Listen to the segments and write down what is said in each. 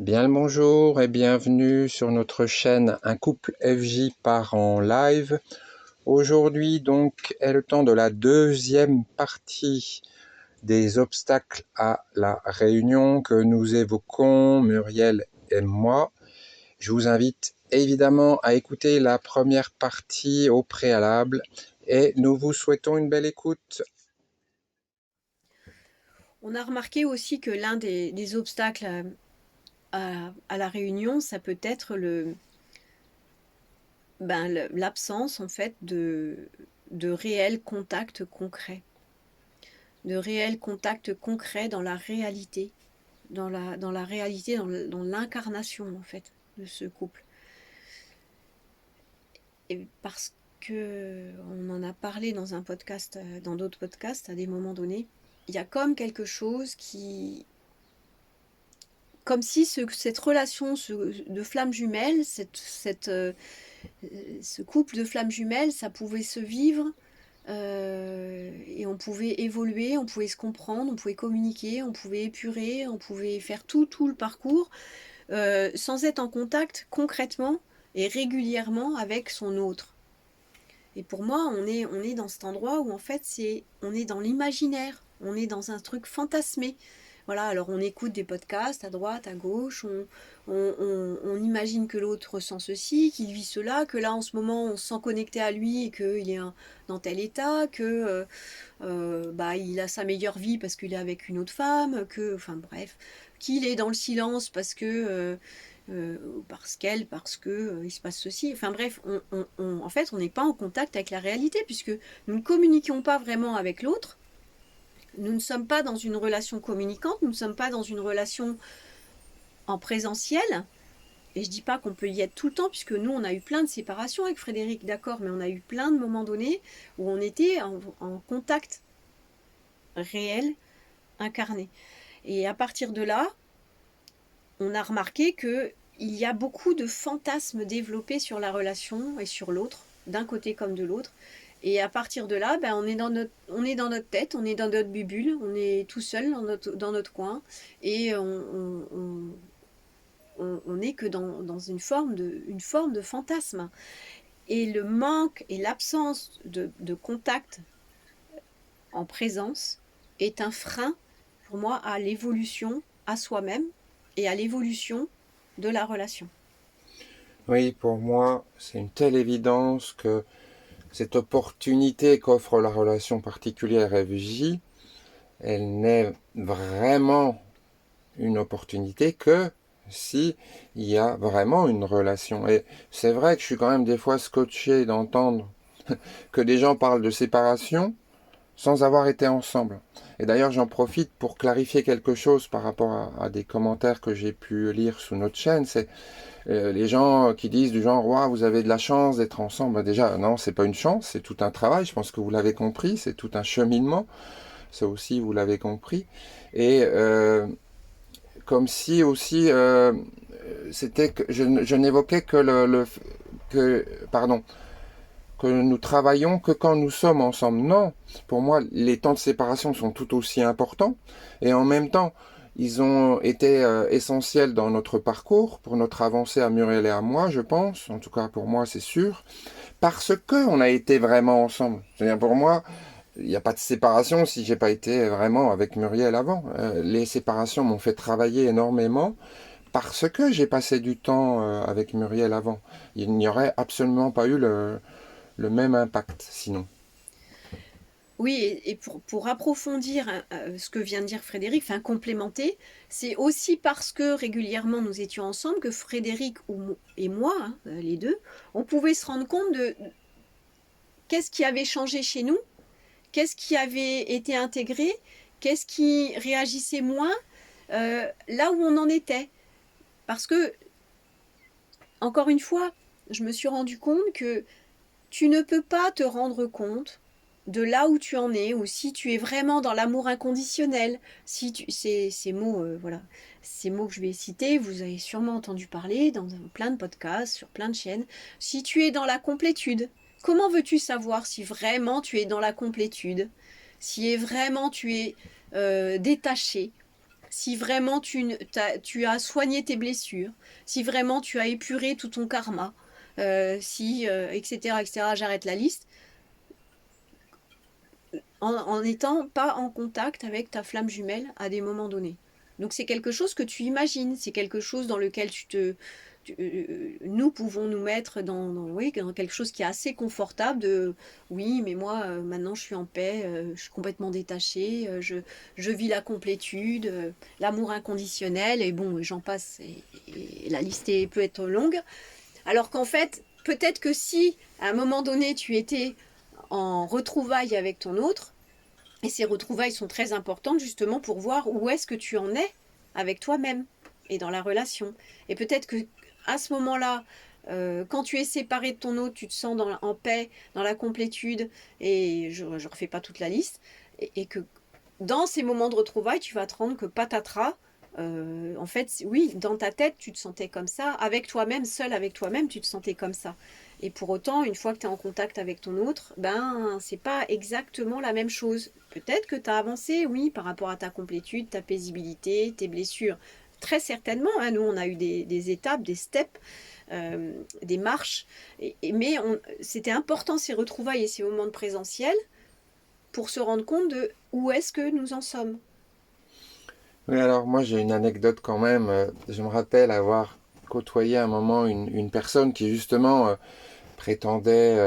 Bien le bonjour et bienvenue sur notre chaîne Un couple FJ part en live. Aujourd'hui donc est le temps de la deuxième partie des obstacles à la réunion que nous évoquons, Muriel et moi. Je vous invite évidemment à écouter la première partie au préalable et nous vous souhaitons une belle écoute. On a remarqué aussi que l'un des obstacles à la réunion, ça peut être l'absence en fait de réel contact concret, de réel contact concret dans la réalité, dans la réalité, dans l'incarnation en fait de ce couple. Et parce que on en a parlé dans un podcast, dans d'autres podcasts à des moments donnés, il y a comme quelque chose comme si cette relation de flammes jumelles, ce couple de flammes jumelles, ça pouvait se vivre et on pouvait évoluer, on pouvait se comprendre, on pouvait communiquer, on pouvait épurer, on pouvait faire tout le parcours sans être en contact concrètement et régulièrement avec son autre. Et pour moi, on est dans cet endroit où en fait, on est dans l'imaginaire, on est dans un truc fantasmé. Voilà, alors on écoute des podcasts à droite, à gauche, on imagine que l'autre ressent ceci, qu'il vit cela, que là en ce moment on se sent connecté à lui et qu'il est dans tel état, que il a sa meilleure vie parce qu'il est avec une autre femme, enfin bref, qu'il est dans le silence parce qu'elle, parce que il se passe ceci. Enfin bref, en fait, on n'est pas en contact avec la réalité puisque nous ne communiquons pas vraiment avec l'autre. Nous ne sommes pas dans une relation communicante, nous ne sommes pas dans une relation en présentiel. Et je dis pas qu'on peut y être tout le temps, puisque nous, on a eu plein de séparations avec Frédéric, d'accord, mais on a eu plein de moments donnés où on était en contact réel, incarné. Et à partir de là, on a remarqué que il y a beaucoup de fantasmes développés sur la relation et sur l'autre, d'un côté comme de l'autre. Et à partir de là, on est dans notre tête, on est dans notre bulle, on est tout seul dans notre coin, et on n'est que dans une forme de fantasme. Et le manque et l'absence de contact en présence est un frein pour moi à l'évolution à soi-même et à l'évolution de la relation. Oui, pour moi, c'est une telle évidence que cette opportunité qu'offre la relation particulière FJ, elle n'est vraiment une opportunité que si il y a vraiment une relation. Et c'est vrai que je suis quand même des fois scotché d'entendre que des gens parlent de séparation sans avoir été ensemble. Et d'ailleurs, j'en profite pour clarifier quelque chose par rapport à des commentaires que j'ai pu lire sous notre chaîne. C'est les gens qui disent du genre, waouh, vous avez de la chance d'être ensemble. Déjà, non, c'est pas une chance, c'est tout un travail. Je pense que vous l'avez compris, c'est tout un cheminement. Ça aussi, vous l'avez compris. Et comme si aussi c'était que je n'évoquais que que pardon que nous travaillons que quand nous sommes ensemble. Non, pour moi, les temps de séparation sont tout aussi importants et en même temps, ils ont été essentiels dans notre parcours, pour notre avancée à Muriel et à moi, je pense. En tout cas, pour moi, c'est sûr. Parce que on a été vraiment ensemble. C'est-à-dire, pour moi, il n'y a pas de séparation si j'ai pas été vraiment avec Muriel avant. Les séparations m'ont fait travailler énormément parce que j'ai passé du temps avec Muriel avant. Il n'y aurait absolument pas eu le même impact sinon. Oui, et pour approfondir ce que vient de dire Frédéric, enfin complémenter, c'est aussi parce que régulièrement nous étions ensemble que Frédéric et moi, hein, les deux, on pouvait se rendre compte de qu'est-ce qui avait changé chez nous, qu'est-ce qui avait été intégré, qu'est-ce qui réagissait moins, là où on en était. Parce que, encore une fois, je me suis rendu compte que tu ne peux pas te rendre compte de là où tu en es, ou si tu es vraiment dans l'amour inconditionnel, si tu, ces mots, voilà, ces mots que je vais citer, vous avez sûrement entendu parler dans plein de podcasts, sur plein de chaînes. Si tu es dans la complétude, comment veux-tu savoir si vraiment tu es dans la complétude, si vraiment tu es détaché, si vraiment tu as soigné tes blessures, si vraiment tu as épuré tout ton karma, etc., etc., j'arrête la liste, en n'étant pas en contact avec ta flamme jumelle à des moments donnés. Donc c'est quelque chose que tu imagines, c'est quelque chose dans lequel nous pouvons nous mettre oui, dans quelque chose qui est assez confortable de oui, mais moi maintenant je suis en paix, je suis complètement détachée, je vis la complétude, l'amour inconditionnel, et bon, j'en passe, et la liste peut être longue. Alors qu'en fait, peut-être que si à un moment donné tu étais en retrouvailles avec ton autre, et ces retrouvailles sont très importantes justement pour voir où est-ce que tu en es avec toi-même et dans la relation. Et peut-être que à ce moment-là, quand tu es séparé de ton autre, tu te sens en paix, dans la complétude, et je ne refais pas toute la liste, et que dans ces moments de retrouvailles, tu vas te rendre que patatras, en fait, oui, dans ta tête, tu te sentais comme ça, avec toi-même, seul avec toi-même, tu te sentais comme ça. Et pour autant, une fois que tu es en contact avec ton autre, ben, c'est pas exactement la même chose. Peut-être que tu as avancé, oui, par rapport à ta complétude, ta paisibilité, tes blessures. Très certainement, hein, nous, on a eu des étapes, des steps, des marches, mais c'était important ces retrouvailles et ces moments de présentiel pour se rendre compte de où est-ce que nous en sommes. Oui, alors moi j'ai une anecdote quand même. Je me rappelle avoir côtoyé à un moment une personne qui justement prétendait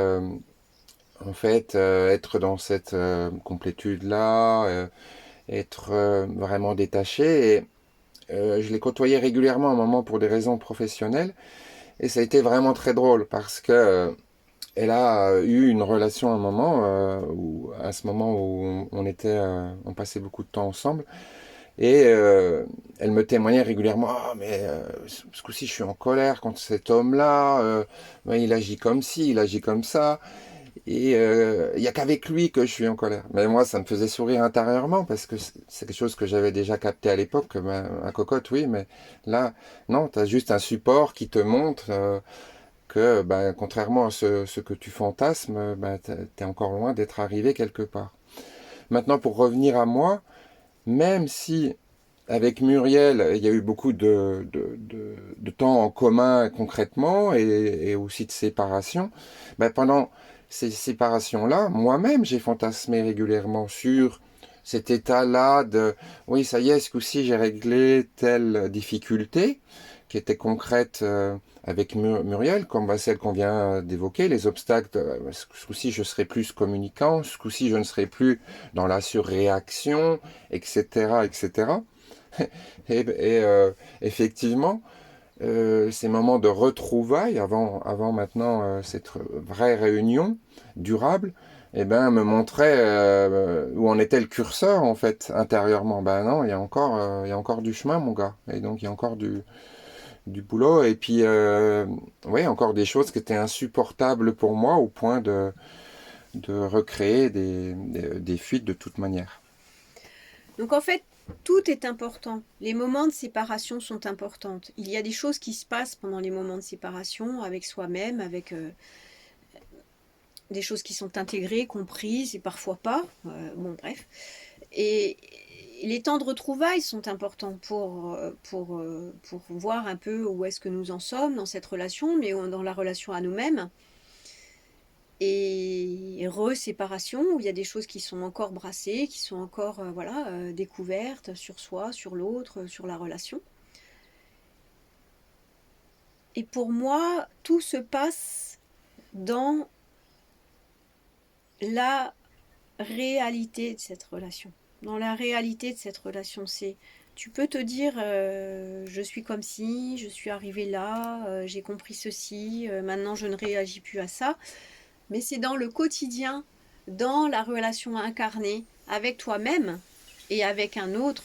en fait être dans cette complétude-là, être vraiment détaché. Et je l'ai côtoyé régulièrement à un moment pour des raisons professionnelles. Et ça a été vraiment très drôle parce que elle a eu une relation à un moment où, à ce moment où on passait beaucoup de temps ensemble. Et elle me témoignait régulièrement, ah mais ce coup-ci je suis en colère contre cet homme-là, ouais, il agit comme ci, il agit comme ça, et il n'y a qu'avec lui que je suis en colère. Mais moi ça me faisait sourire intérieurement parce que c'est quelque chose que j'avais déjà capté à l'époque, un cocotte oui, mais là non, tu as juste un support qui te montre que ben, contrairement à ce que tu fantasmes, ben, tu es encore loin d'être arrivé quelque part. Maintenant pour revenir à moi, même si avec Muriel, il y a eu beaucoup de temps en commun concrètement et aussi de séparation. Ben, pendant ces séparations-là, moi-même, j'ai fantasmé régulièrement sur cet état-là de oui, ça y est, ce coup-ci, j'ai réglé telle difficulté qui était concrète avec Muriel, comme ben, celle qu'on vient d'évoquer, les obstacles. Ce coup-ci, je serai plus communicant, ce coup-ci, je ne serai plus dans la surréaction, etc., etc. Et effectivement, ces moments de retrouvailles, avant maintenant cette vraie réunion durable, eh ben, me montraient où en était le curseur en fait intérieurement. Ben non, il y a encore du chemin, mon gars. Et donc il y a encore du boulot. Et puis, oui, encore des choses qui étaient insupportables pour moi au point de recréer des fuites de toute manière. Donc en fait, tout est important. Les moments de séparation sont importants. Il y a des choses qui se passent pendant les moments de séparation avec soi-même, avec des choses qui sont intégrées, comprises et parfois pas. Bon, bref. Et les temps de retrouvailles sont importants pour voir un peu où est-ce que nous en sommes dans cette relation, mais dans la relation à nous-mêmes. Et re-séparation, où il y a des choses qui sont encore brassées, qui sont encore voilà, découvertes sur soi, sur l'autre, sur la relation. Et pour moi, tout se passe dans la réalité de cette relation. Dans la réalité de cette relation, tu peux te dire je suis comme ci, je suis arrivé là, j'ai compris ceci, maintenant je ne réagis plus à ça. Mais c'est dans le quotidien, dans la relation incarnée avec toi-même et avec un autre,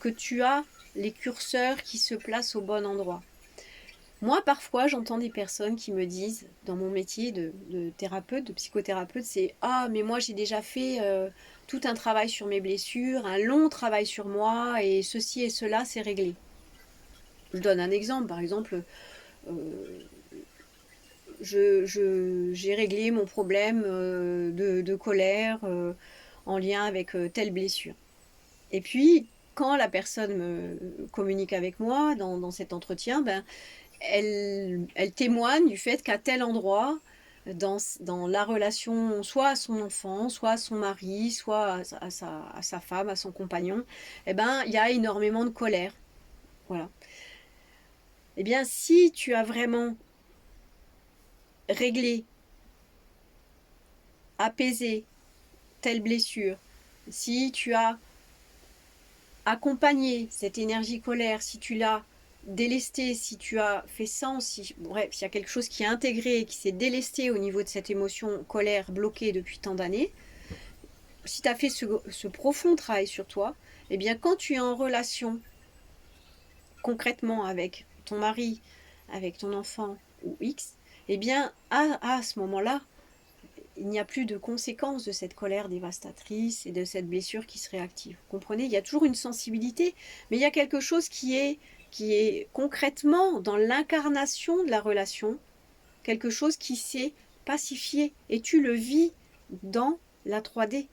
que tu as les curseurs qui se placent au bon endroit. Moi, parfois, j'entends des personnes qui me disent, dans mon métier de thérapeute, de psychothérapeute, c'est ah, mais moi j'ai déjà fait tout un travail sur mes blessures, un long travail sur moi, et ceci et cela, c'est réglé. Je donne un exemple, par exemple, euh, j'ai réglé mon problème de colère en lien avec telle blessure. Et puis, quand la personne me communique avec moi dans cet entretien, ben, elle témoigne du fait qu'à tel endroit, dans la relation, soit à son enfant, soit à son mari, soit à sa femme, à son compagnon, eh ben, il y a énormément de colère. Voilà. Eh bien, si tu as vraiment réglé, apaisé telle blessure, si tu as accompagné cette énergie colère, si tu l'as délestée, si tu as fait sens, bref, s'il y a quelque chose qui est intégré, qui s'est délesté au niveau de cette émotion colère bloquée depuis tant d'années, si tu as fait ce profond travail sur toi, eh bien quand tu es en relation concrètement avec ton mari, avec ton enfant ou X, eh bien à ce moment-là, il n'y a plus de conséquences de cette colère dévastatrice et de cette blessure qui se réactive. Vous comprenez, il y a toujours une sensibilité, mais il y a quelque chose qui est concrètement dans l'incarnation de la relation, quelque chose qui s'est pacifié, et tu le vis dans la 3D.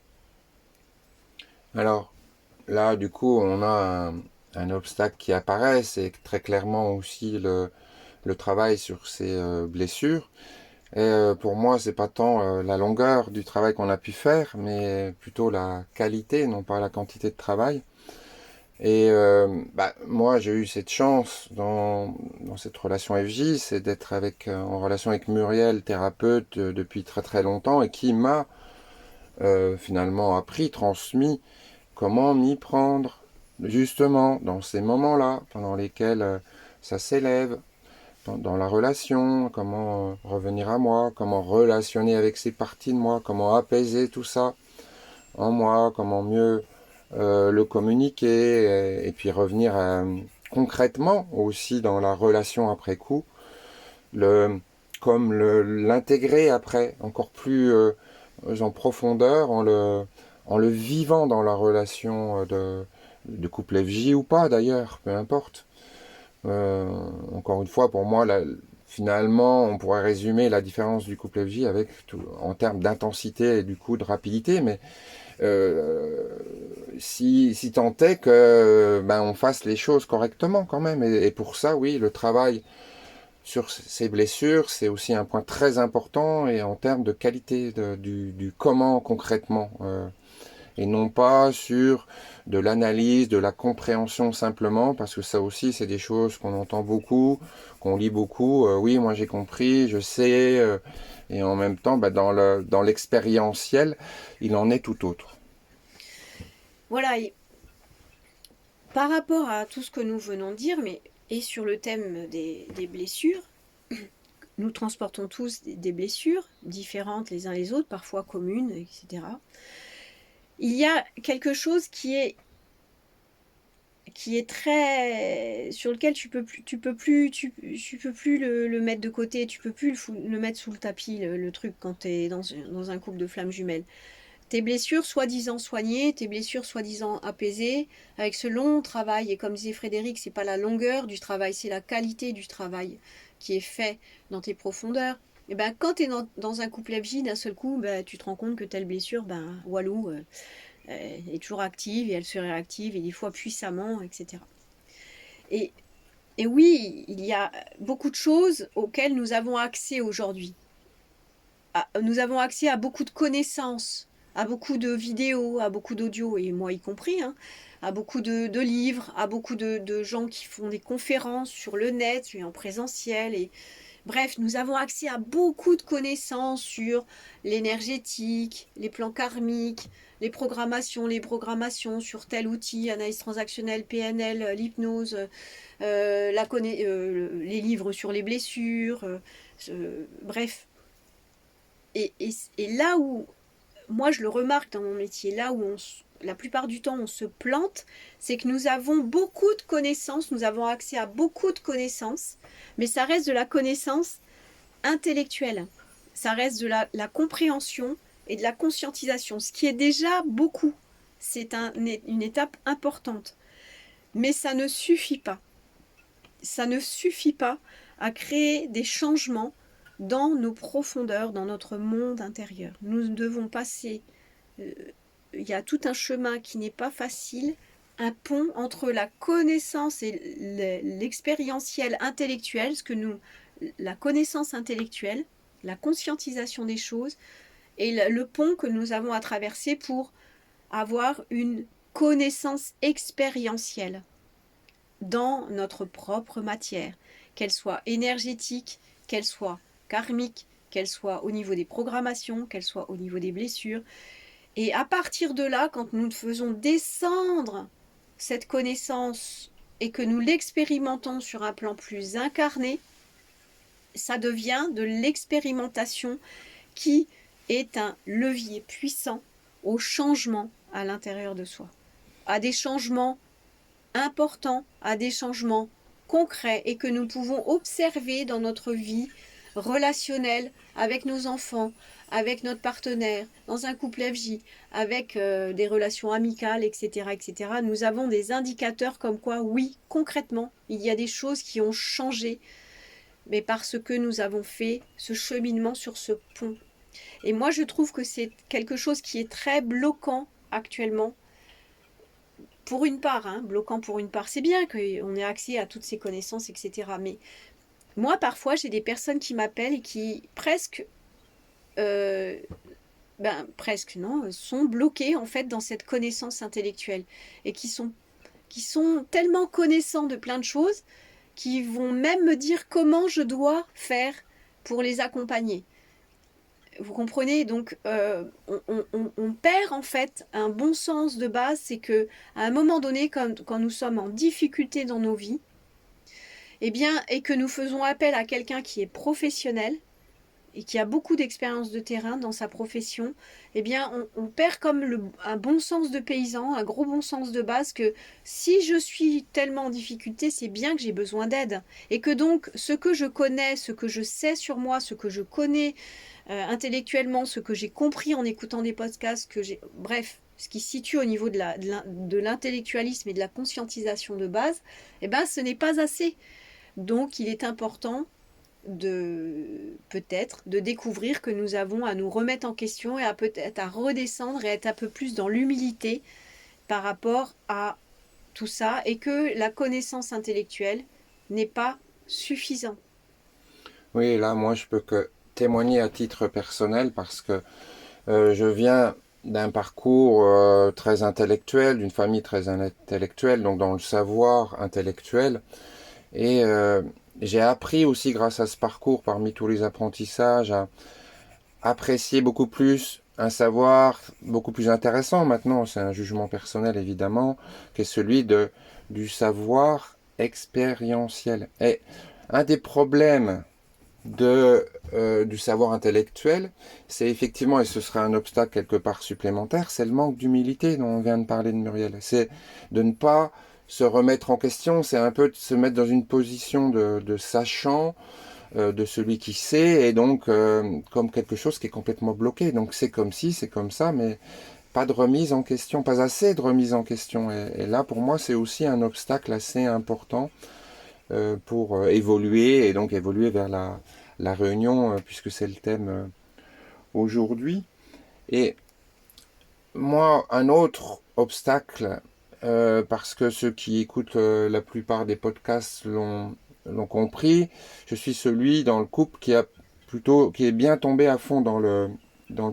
Alors là, du coup, on a un obstacle qui apparaît, c'est très clairement aussi le travail sur ces blessures. Et pour moi, c'est pas tant la longueur du travail qu'on a pu faire, mais plutôt la qualité, non pas la quantité de travail. Et moi, j'ai eu cette chance dans cette relation FJ, c'est d'être en relation avec Muriel, thérapeute, depuis très très longtemps, et qui m'a finalement appris, transmis comment m'y prendre, justement, dans ces moments-là, pendant lesquels ça s'élève, dans la relation, comment revenir à moi, comment relationner avec ces parties de moi, comment apaiser tout ça en moi, comment mieux le communiquer, et puis revenir concrètement aussi dans la relation après coup, le, comme l'intégrer après, encore plus en profondeur, en le vivant dans la relation de couple FJ ou pas d'ailleurs, peu importe. Encore une fois, pour moi, finalement, on pourrait résumer la différence du couple FJ en termes d'intensité et du coup de rapidité, mais euh, si tant est que on fasse les choses correctement quand même. Et pour ça, oui, le travail sur ces blessures, c'est aussi un point très important et en termes de qualité du comment concrètement. Et non pas sur de l'analyse, de la compréhension simplement, parce que ça aussi, c'est des choses qu'on entend beaucoup, qu'on lit beaucoup. Oui, moi j'ai compris, je sais, et en même temps, dans l'expérientiel, il en est tout autre. Voilà, et par rapport à tout ce que nous venons de dire, et sur le thème des blessures, nous transportons tous des blessures différentes les uns les autres, parfois communes, etc. Il y a quelque chose qui est très sur lequel tu peux plus le mettre de côté, tu peux plus le mettre sous le tapis, le truc, quand tu es dans un couple de flammes jumelles. Tes blessures soi-disant soignées, tes blessures soi-disant apaisées, avec ce long travail, et comme disait Frédéric, c'est pas la longueur du travail, c'est la qualité du travail qui est fait dans tes profondeurs. Et ben quand tu es dans un couple FJ, d'un seul coup, ben, tu te rends compte que telle blessure, ben walou, est toujours active, et elle se réactive, et des fois puissamment, etc. Et, et oui, il y a beaucoup de choses auxquelles nous avons accès aujourd'hui. Nous avons accès à beaucoup de connaissances, à beaucoup de vidéos, à beaucoup d'audios, et moi y compris, hein, à beaucoup de livres, à beaucoup de gens qui font des conférences sur le net et en présentiel. Et bref, nous avons accès à beaucoup de connaissances sur l'énergétique, les plans karmiques, les programmations sur tel outil, analyse transactionnelle, PNL, l'hypnose, les livres sur les blessures, bref. Et là où, moi je le remarque dans mon métier, là où la plupart du temps on se plante, c'est que nous avons beaucoup de connaissances, nous avons accès à beaucoup de connaissances, mais ça reste de la connaissance intellectuelle, ça reste de la compréhension et de la conscientisation, ce qui est déjà beaucoup. C'est une étape importante, mais ça ne suffit pas. Ça ne suffit pas à créer des changements dans nos profondeurs, dans notre monde intérieur. Nous devons passer, il y a tout un chemin qui n'est pas facile un pont entre la connaissance et l'expérientiel intellectuel, la connaissance intellectuelle, la conscientisation des choses, et le pont que nous avons à traverser pour avoir une connaissance expérientielle dans notre propre matière, qu'elle soit énergétique, qu'elle soit karmique, qu'elle soit au niveau des programmations, qu'elle soit au niveau des blessures. Et à partir de là, quand nous faisons descendre cette connaissance et que nous l'expérimentons sur un plan plus incarné, ça devient de l'expérimentation qui est un levier puissant au changement à l'intérieur de soi, à des changements importants, à des changements concrets et que nous pouvons observer dans notre vie relationnelle avec nos enfants, avec notre partenaire, dans un couple FJ, avec des relations amicales, etc., etc. Nous avons des indicateurs comme quoi, oui, concrètement, il y a des choses qui ont changé, mais parce que nous avons fait ce cheminement sur ce pont. Et moi, je trouve que c'est quelque chose qui est très bloquant actuellement. Pour une part, bloquant pour une part, c'est bien qu'on ait accès à toutes ces connaissances, etc. Mais moi, parfois, j'ai des personnes qui m'appellent et qui presque, presque non, sont bloquées en fait dans cette connaissance intellectuelle et qui sont tellement connaissants de plein de choses qui vont même me dire comment je dois faire pour les accompagner. Vous comprenez? Donc, on perd en fait un bon sens de base, c'est que à un moment donné, quand nous sommes en difficulté dans nos vies, eh bien, et que nous faisons appel à quelqu'un qui est professionnel et qui a beaucoup d'expérience de terrain dans sa profession, eh bien, on perd comme un bon sens de paysan, un gros bon sens de base que si je suis tellement en difficulté, c'est bien que j'ai besoin d'aide. Et que donc, ce que je connais, ce que je sais sur moi, ce que je connais intellectuellement, ce que j'ai compris en écoutant des podcasts, bref, ce qui se situe au niveau de l'intellectualisme et de la conscientisation de base, eh ben, ce n'est pas assez. Donc, il est important peut-être de découvrir que nous avons à nous remettre en question et peut-être à redescendre et être un peu plus dans l'humilité par rapport à tout ça et que la connaissance intellectuelle n'est pas suffisante. Oui, là, moi, je peux que témoigner à titre personnel parce que je viens d'un parcours très intellectuel, d'une famille très intellectuelle, donc dans le savoir intellectuel. Et j'ai appris aussi grâce à ce parcours, parmi tous les apprentissages, à apprécier beaucoup plus un savoir beaucoup plus intéressant maintenant, c'est un jugement personnel évidemment, qui est celui du savoir expérientiel. Et un des problèmes du savoir intellectuel, c'est effectivement, et ce serait un obstacle quelque part supplémentaire, c'est le manque d'humilité dont on vient de parler de Muriel. C'est de ne pas se remettre en question, c'est un peu de se mettre dans une position de sachant, de celui qui sait, et donc comme quelque chose qui est complètement bloqué. Donc c'est comme si, c'est comme ça, mais pas de remise en question, pas assez de remise en question. Et là, pour moi, c'est aussi un obstacle assez important pour évoluer, et donc évoluer vers la réunion, puisque c'est le thème aujourd'hui. Et moi, un autre obstacle, parce que ceux qui écoutent la plupart des podcasts l'ont compris, je suis celui dans le couple qui est bien tombé à fond dans le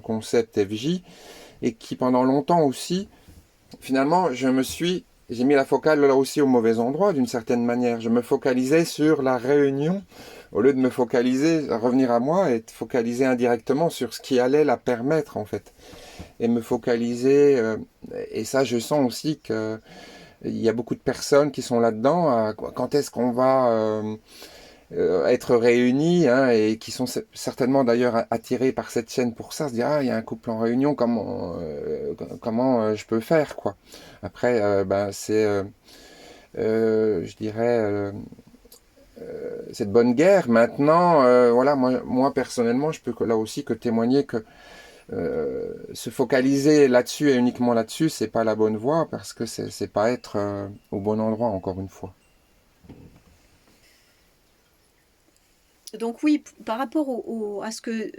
concept FJ, et qui pendant longtemps aussi, finalement, j'ai mis la focale là aussi au mauvais endroit d'une certaine manière. Je me focalisais sur la réunion au lieu de me focaliser, revenir à moi et focaliser indirectement sur ce qui allait la permettre en fait. Et me focaliser, et ça je sens aussi que il y a beaucoup de personnes qui sont là-dedans. Quand est-ce qu'on va être réunis, hein, et qui sont certainement d'ailleurs attirés par cette chaîne pour ça, se dire il y a un couple en réunion, comment je peux faire quoi. Après c'est je dirais cette bonne guerre. Maintenant voilà, moi personnellement je peux là aussi que témoigner que se focaliser là-dessus et uniquement là-dessus, c'est pas la bonne voie parce que c'est pas être au bon endroit encore une fois. Donc oui, par rapport à ce que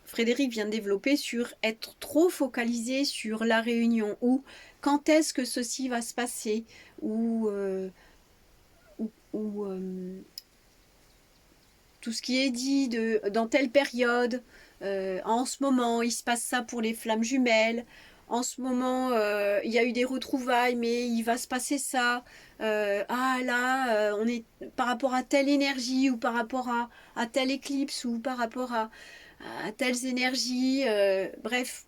Frédéric vient de développer sur être trop focalisé sur la réunion, ou quand est-ce que ceci va se passer, ou tout ce qui est dit dans telle période, en ce moment il se passe ça pour les flammes jumelles, en ce moment il y a eu des retrouvailles mais il va se passer ça, ah là on est par rapport à telle énergie, ou par rapport à telle éclipse, ou par rapport à telles énergies, bref,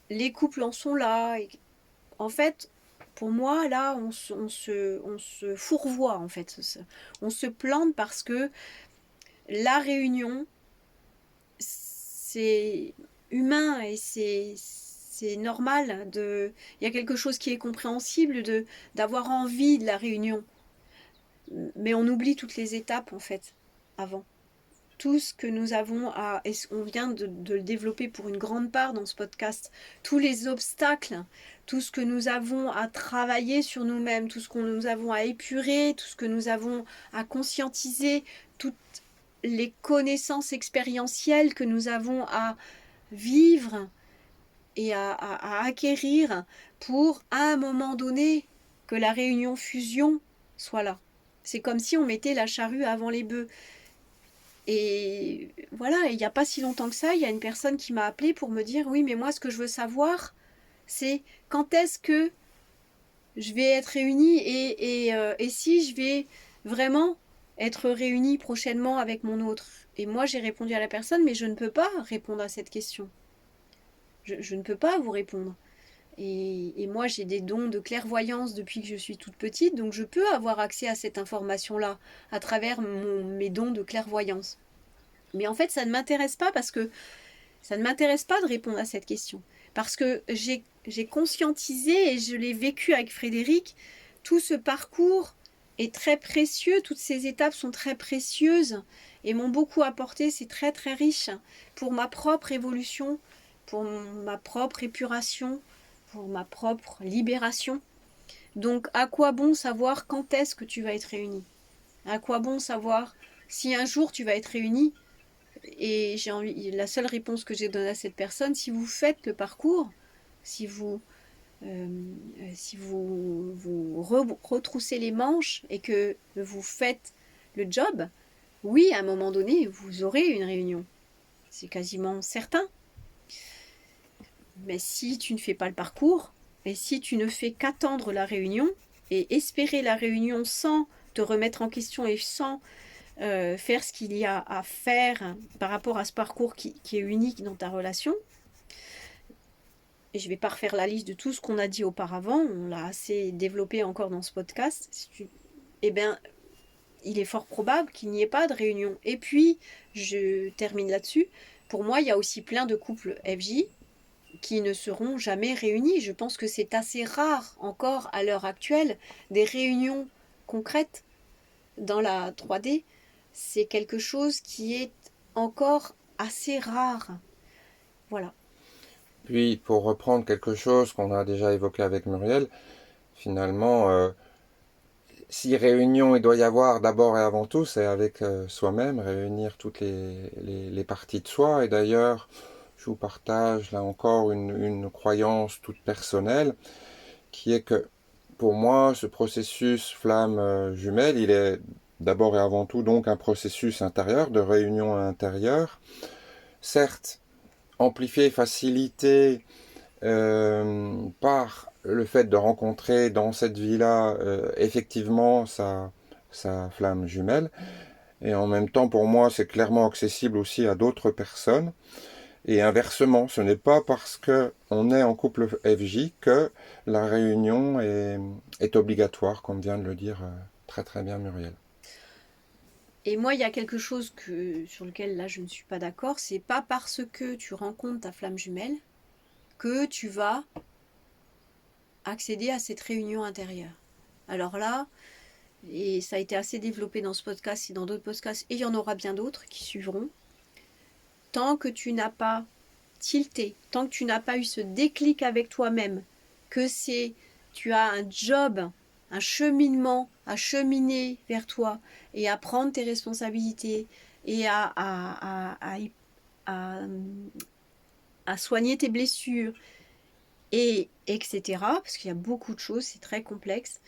les couples en sont là. Et en fait, pour moi, là, on se fourvoie, en fait. On se plante parce que la réunion, c'est humain et c'est normal. Il y a quelque chose qui est compréhensible d'avoir envie de la réunion. Mais on oublie toutes les étapes, en fait, avant. Tout ce que nous avons et on vient de le développer pour une grande part dans ce podcast, tous les obstacles, tout ce que nous avons à travailler sur nous-mêmes, tout ce que nous avons à épurer, tout ce que nous avons à conscientiser, toutes les connaissances expérientielles que nous avons à vivre et à acquérir pour, à un moment donné, que la réunion fusion soit là. C'est comme si on mettait la charrue avant les bœufs. Et voilà, il n'y a pas si longtemps que ça, il y a une personne qui m'a appelé pour me dire, oui, mais moi, ce que je veux savoir, c'est quand est-ce que je vais être réunie, et si je vais vraiment être réunie prochainement avec mon autre. Et moi, j'ai répondu à la personne, mais je ne peux pas répondre à cette question. Je ne peux pas vous répondre. Et moi, j'ai des dons de clairvoyance depuis que je suis toute petite, donc je peux avoir accès à cette information-là à travers mes dons de clairvoyance. Mais en fait, ça ne m'intéresse pas, parce que ça ne m'intéresse pas de répondre à cette question. Parce que j'ai conscientisé, et je l'ai vécu avec Frédéric, tout ce parcours est très précieux, toutes ces étapes sont très précieuses et m'ont beaucoup apporté, c'est très très riche pour ma propre évolution, pour ma propre épuration, pour ma propre libération. Donc à quoi bon savoir quand est-ce que tu vas être réuni? À quoi bon savoir si un jour tu vas être réuni? Et la seule réponse que j'ai donnée à cette personne, si vous faites le parcours, si vous retroussez les manches et que vous faites le job, oui, à un moment donné, vous aurez une réunion. C'est quasiment certain. Mais si tu ne fais pas le parcours, et si tu ne fais qu'attendre la réunion, et espérer la réunion sans te remettre en question et sans faire ce qu'il y a à faire par rapport à ce parcours qui est unique dans ta relation. Et je ne vais pas refaire la liste de tout ce qu'on a dit auparavant, on l'a assez développé encore dans ce podcast. Eh bien, il est fort probable qu'il n'y ait pas de réunion. Et puis, je termine là-dessus, pour moi, il y a aussi plein de couples FJ qui ne seront jamais réunis. Je pense que c'est assez rare encore à l'heure actuelle, des réunions concrètes dans la 3D. C'est quelque chose qui est encore assez rare. Voilà. Puis, pour reprendre quelque chose qu'on a déjà évoqué avec Muriel, finalement, si réunion il doit y avoir d'abord et avant tout, c'est avec soi-même, réunir toutes les parties de soi. Et d'ailleurs, je vous partage là encore une croyance toute personnelle, qui est que pour moi, ce processus flamme jumelle, il est d'abord et avant tout donc un processus intérieur, de réunion intérieure. Certes, amplifié, facilité par le fait de rencontrer dans cette vie-là effectivement sa flamme jumelle. Et en même temps, pour moi, c'est clairement accessible aussi à d'autres personnes. Et inversement, ce n'est pas parce qu'on est en couple FJ que la réunion est obligatoire, comme vient de le dire très très bien Muriel. Et moi, il y a quelque chose sur lequel là je ne suis pas d'accord, c'est pas parce que tu rencontres ta flamme jumelle que tu vas accéder à cette réunion intérieure. Alors là, et ça a été assez développé dans ce podcast et dans d'autres podcasts, et il y en aura bien d'autres qui suivront, tant que tu n'as pas tilté, tant que tu n'as pas eu ce déclic avec toi-même, que tu as un job, un cheminement à cheminer vers toi et à prendre tes responsabilités et à à soigner tes blessures, et etc., parce qu'il y a beaucoup de choses, c'est très complexe,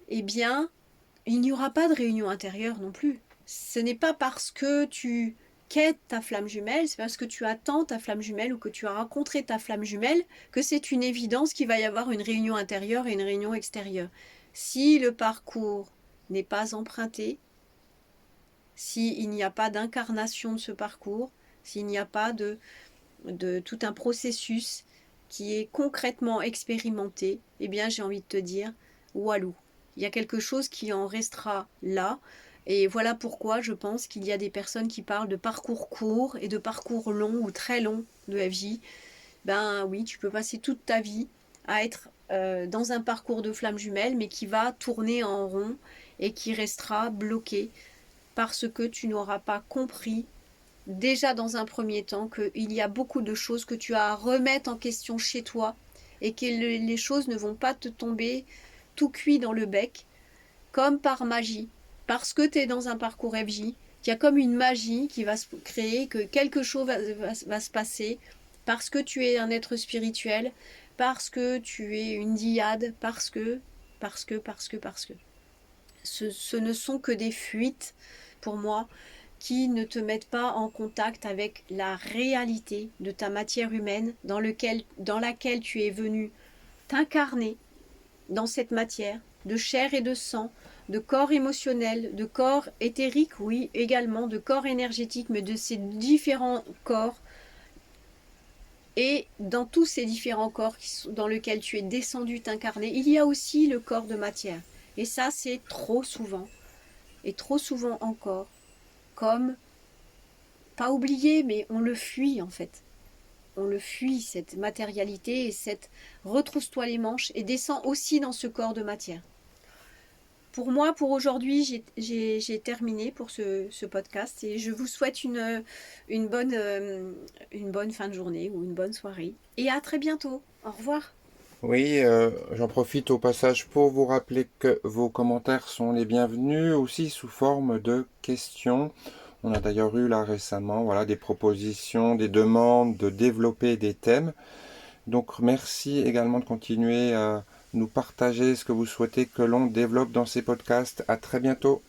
eh bien, il n'y aura pas de réunion intérieure non plus. Ce n'est pas parce que tu quêtes ta flamme jumelle, c'est parce que tu attends ta flamme jumelle ou que tu as rencontré ta flamme jumelle que c'est une évidence qu'il va y avoir une réunion intérieure et une réunion extérieure. Si le parcours n'est pas emprunté, s'il n'y a pas d'incarnation de ce parcours, s'il n'y a pas de tout un processus qui est concrètement expérimenté, eh bien j'ai envie de te dire, walou. Il y a quelque chose qui en restera là. Et voilà pourquoi je pense qu'il y a des personnes qui parlent de parcours court et de parcours long ou très long de FJ. Ben oui, tu peux passer toute ta vie à être dans un parcours de flamme jumelle, mais qui va tourner en rond et qui restera bloqué parce que tu n'auras pas compris déjà dans un premier temps qu'il y a beaucoup de choses que tu as à remettre en question chez toi et que les choses ne vont pas te tomber tout cuit dans le bec comme par magie. Parce que tu es dans un parcours FJ, qu'il y a comme une magie qui va se créer, que quelque chose va se passer parce que tu es un être spirituel, parce que tu es une dyade, parce que. Ce ne sont que des fuites, pour moi, qui ne te mettent pas en contact avec la réalité de ta matière humaine dans laquelle tu es venu t'incarner dans cette matière de chair et de sang, de corps émotionnel, de corps éthérique, oui, également, de corps énergétique, mais de ces différents corps. Et dans tous ces différents corps dans lesquels tu es descendu t'incarner, il y a aussi le corps de matière. Et ça, c'est trop souvent, et trop souvent encore, comme, pas oublié, mais on le fuit en fait. On le fuit, cette matérialité et cette retrousse-toi les manches et descends aussi dans ce corps de matière. Pour moi, pour aujourd'hui, j'ai terminé pour ce podcast et je vous souhaite une bonne fin de journée ou une bonne soirée. Et à très bientôt. Au revoir. Oui, j'en profite au passage pour vous rappeler que vos commentaires sont les bienvenus aussi sous forme de questions. On a d'ailleurs eu là récemment voilà, des propositions, des demandes de développer des thèmes. Donc merci également de continuer à nous partager ce que vous souhaitez que l'on développe dans ces podcasts. À très bientôt.